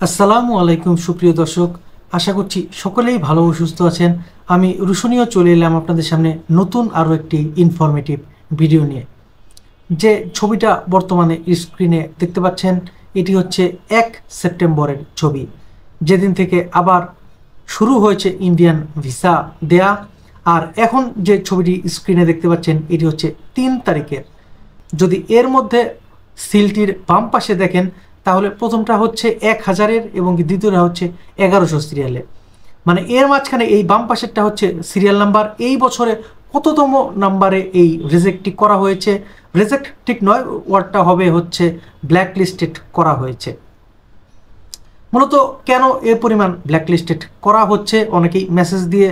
আসসালামু আলাইকুম সুপ্রিয় দর্শক, আশা করছি সকলেই ভালো ও সুস্থ আছেন। আমি রুশনীয় চলে এলাম আপনাদের সামনে নতুন আরও একটি ইনফরমেটিভ ভিডিও নিয়ে। যে ছবিটা বর্তমানে স্ক্রিনে দেখতে পাচ্ছেন, এটি হচ্ছে 1 সেপ্টেম্বরের ছবি, যেদিন থেকে আবার শুরু হয়েছে ইন্ডিয়ান ভিসা দেয়া। আর এখন যে ছবিটি স্ক্রিনে দেখতে পাচ্ছেন, এটি হচ্ছে 3 তারিখের। যদি এর মধ্যে সিলটির বাম পাশে দেখেন, তাহলে প্রথমটা হচ্ছে 1000-এর এবং দ্বিতীয়টা হচ্ছে 1100 সিরিয়ালের। মানে এর মাঝখানে এই বাম পাশেরটা হচ্ছে সিরিয়াল নাম্বার। এই বছরে কততম নাম্বারে এই রিজেক্টটি করা হয়েছে, রিজেক্ট ঠিক নয়, ওয়ার্ডটা হবে হচ্ছে ব্ল্যাক লিস্টেড করা হয়েছে। মূলত কেন এর পরিমাণ ব্ল্যাক লিস্টেড করা হচ্ছে, অনেকেই মেসেজ দিয়ে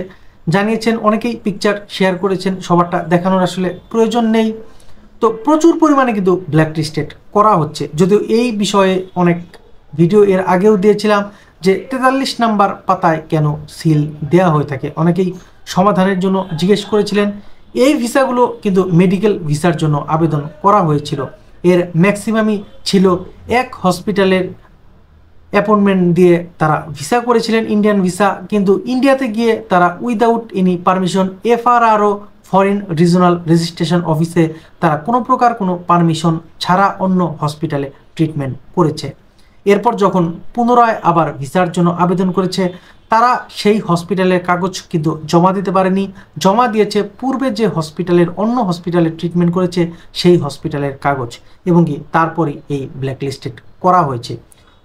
জানিয়েছেন, অনেকেই পিকচার শেয়ার করেছেন, সবারটা দেখানোর আসলে প্রয়োজন নেই। তো প্রচুর পরিমাণে কিন্তু ব্ল্যাক লিস্টেড করা হচ্ছে। যদিও এই বিষয়ে অনেক ভিডিও এর আগেও দিয়েছিলাম যে 43 নাম্বার পাতায় কেন সিল দেয়া হয়ে থাকে, অনেকেই সমাধানের জন্য জিজ্ঞেস করেছিলেন। এই ভিসাগুলো কিন্তু মেডিকেল ভিসার জন্য আবেদন করা হয়েছিল। এর ম্যাক্সিমামই ছিল এক হসপিটালের অ্যাপয়েন্টমেন্ট দিয়ে তারা ভিসা করেছিলেন, ইন্ডিয়ান ভিসা। কিন্তু ইন্ডিয়াতে গিয়ে তারা without any permission, FRRO foreign regional registration অফিসে তারা কোনো প্রকার কোনো পারমিশন ছাড়া অন্য হসপিটালে ট্রিটমেন্ট করেছে। এরপর যখন পুনরায় আবার ভিসার জন্য আবেদন করেছে, তারা সেই হসপিটালের কাগজ কিন্তু জমা দিতে পারেনি, জমা দিয়েছে পূর্বে যে হসপিটালের অন্য হসপিটালে ট্রিটমেন্ট করেছে সেই হসপিটালের কাগজ, এবং কি তারপরেই এই ব্ল্যাকলিস্টেড করা হয়েছে।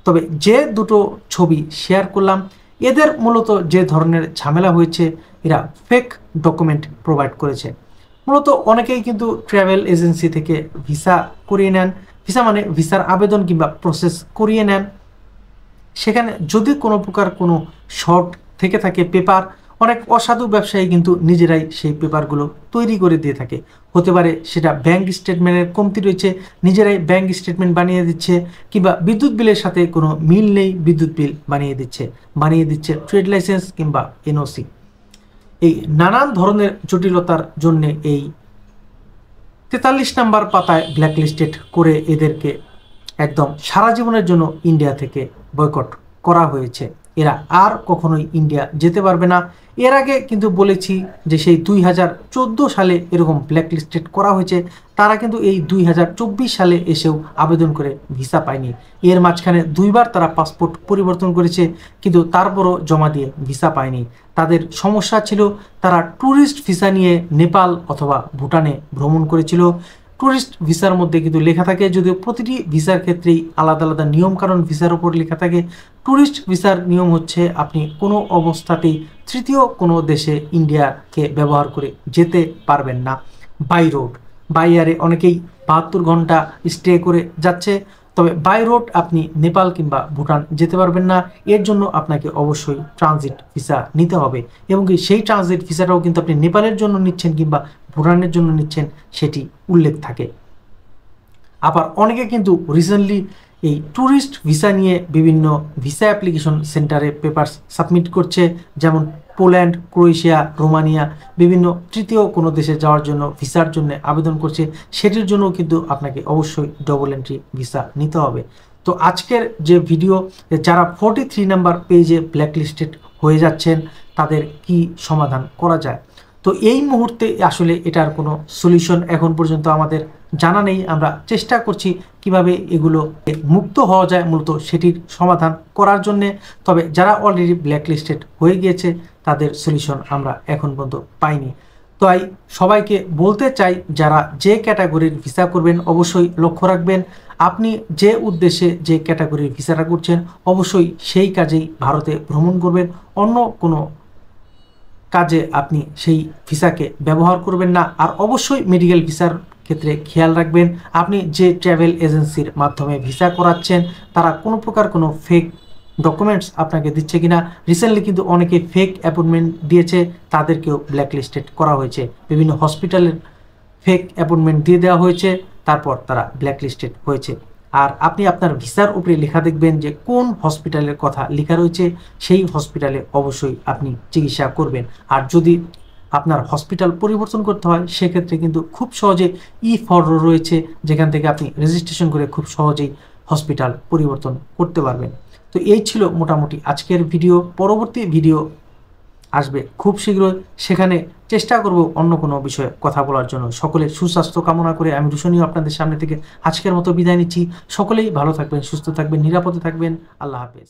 তবে যে দুটো ছবি শেয়ার করলাম, এদের মূলত যে ধরনের ঝামেলা হয়েছে, এরা ফেক ডকুমেন্ট প্রোভাইড করেছে। মূলত অনেকেই কিন্তু ট্রাভেল এজেন্সি থেকে ভিসা করিয়ে নেন, ভিসা মানে ভিসার আবেদন কিংবা প্রসেস করিয়ে নেন। সেখানে যদি কোনো প্রকার কোনো শর্ট থেকে থাকে পেপার, অনেক অসাধু ব্যবসায়ী কিন্তু নিজেরাই সেই পেপারগুলো তৈরি করে দিয়ে থাকে। হতে পারে সেটা ব্যাংক স্টেটমেন্টের কমতি রয়েছে, নিজেরাই ব্যাংক স্টেটমেন্ট বানিয়ে দিচ্ছে, কিংবা বিদ্যুৎ বিলের সাথে কোনো মিল নেই, বিদ্যুৎ বিল বানিয়ে দিচ্ছে ট্রেড লাইসেন্স কিংবা এনওসি। এই নানান ধরনের জটিলতার জন্য এই 43 নাম্বার পাতায় ব্ল্যাকলিস্টেড করে এদেরকে একদম সারা জীবনের জন্য ইন্ডিয়া থেকে বয়কট করা হয়েছে। এরা আর কখনোই ইন্ডিয়া যেতে পারবে না। এর আগে কিন্তু বলেছি যে সেই 2014 সালে এরকম ব্ল্যাকলিস্টেড করা হয়েছে, তারা কিন্তু এই 2024 সালে এসেও আবেদন করে ভিসা পায়নি। এর মাঝখানে 2বার তারা পাসপোর্ট পরিবর্তন করেছে, কিন্তু তারপরও জমা দিয়ে ভিসা পায়নি। তাদের সমস্যা ছিল, তারা ট্যুরিস্ট ভিসা নিয়ে নেপাল অথবা ভুটানে ভ্রমণ করেছিল। ট্যুরিস্ট ভিসার মধ্যে কিন্তু লেখা থাকে, যদিও প্রতিটি ভিসার ক্ষেত্রেই আলাদা আলাদা নিয়ম কারণ ভিসার ওপর লেখা থাকে। ট্যুরিস্ট ভিসার নিয়ম হচ্ছে আপনি কোনো অবস্থাতেই তৃতীয় কোনো দেশে ইন্ডিয়াকে ব্যবহার করে যেতে পারবেন না বাই রোড। বাই এয়ারে অনেকেই 72 ঘন্টা স্টে করে যাচ্ছে, তবে বাই রোড আপনি নেপাল কিংবা ভুটান যেতে পারবেন না। এর জন্য আপনাকে অবশ্যই ট্রানজিট ভিসা নিতে হবে, এবং সেই ট্রানজিট ভিসাটাও কিন্তু আপনি নেপালের জন্য নিচ্ছেন কিংবা ভুটানের জন্য নিচ্ছেন সেটি উল্লেখ থাকে। আবার অনেকে কিন্তু রিসেন্টলি এই ট্যুরিস্ট ভিসা নিয়ে বিভিন্ন ভিসা অ্যাপ্লিকেশন সেন্টারে পেপারস সাবমিট করছে, যেমন পোল্যান্ড, ক্রোয়েশিয়া, রোমানিয়া, বিভিন্ন তৃতীয় কোনো দেশে যাওয়ার জন্য ভিসার জন্য আবেদন করছে। সেটির জন্য কিন্তু আপনাকে অবশ্যই ডবল এন্ট্রি ভিসা নিতে হবে। তো আজকের যে ভিডিও, যারা 43 নাম্বার পেজে ব্ল্যাকলিস্টেড হয়ে যাচ্ছেন, তাদের কি সমাধান করা যায়। তো এই মুহূর্তে আসলে এটার কোনো সলিউশন এখন পর্যন্ত আমাদের জানা নেই। আমরা চেষ্টা করছি কিভাবে এগুলো মুক্ত হওয়া যায়, মূলত সেটির সমাধান করার জন্যে। তবে যারা অলরেডি ব্ল্যাকলিস্টেড হয়ে গিয়েছে, তাদের সলিউশন আমরা এখন পর্যন্ত পাইনি। তাই সবাইকে বলতে চাই, যারা যে ক্যাটাগরির ভিসা করবেন অবশ্যই লক্ষ্য রাখবেন, আপনি যে উদ্দেশ্যে যে ক্যাটাগরির ভিসাটা করছেন অবশ্যই সেই কাজেই ভারতে ভ্রমণ করবেন। অন্য কোনো কাজে আপনি সেই ভিসাকে ব্যবহার করবেন না। আর অবশ্যই মেডিকেল ভিসার ক্ষেত্রে খেয়াল রাখবেন, আপনি যে ট্রাভেল এজেন্সির মাধ্যমে ভিসা করাচ্ছেন তারা কোনো প্রকার কোনো ফেক ডকুমেন্টস আপনাকে দিচ্ছে কিনা। রিসেন্টলি কিন্তু অনেকে ফেক অ্যাপয়েন্টমেন্ট দিয়েছে, তাদেরকেও ব্ল্যাকলিস্টেড করা হয়েছে। বিভিন্ন হসপিটালের ফেক অ্যাপয়েন্টমেন্ট দিয়ে দেওয়া হয়েছে, তারপর তারা ব্ল্যাকলিস্টেড হয়েছে। আর আপনি আপনার ভিসার উপরে লেখা দেখবেন যে কোন হসপিটালের কথা লেখা রয়েছে, সেই হসপিটালে অবশ্যই আপনি চিকিৎসা করবেন। আর যদি আপনার হসপিটাল পরিবর্তন করতে হয়, সেক্ষেত্রে কিন্তু খুব সহজে ই-4 রয়েছে, যেখান থেকে আপনি রেজিস্ট্রেশন করে খুব সহজেই হসপিটাল পরিবর্তন করতে পারবেন। তো এই ছিল মোটামুটি আজকের ভিডিও। পরবর্তী ভিডিও আসবে খুব শীঘ্রই, সেখানে চেষ্টা করব অন্য কোনো বিষয়ে কথা বলার জন্য। সকলে সুস্বাস্থ্য কামনা করে আমি রুশনীয় আপনাদের সামনে থেকে আজকের মতো বিদায় নিচ্ছি। সকলেই ভালো থাকবেন, সুস্থ থাকবেন, নিরাপদে থাকবেন। আল্লাহ হাফেজ।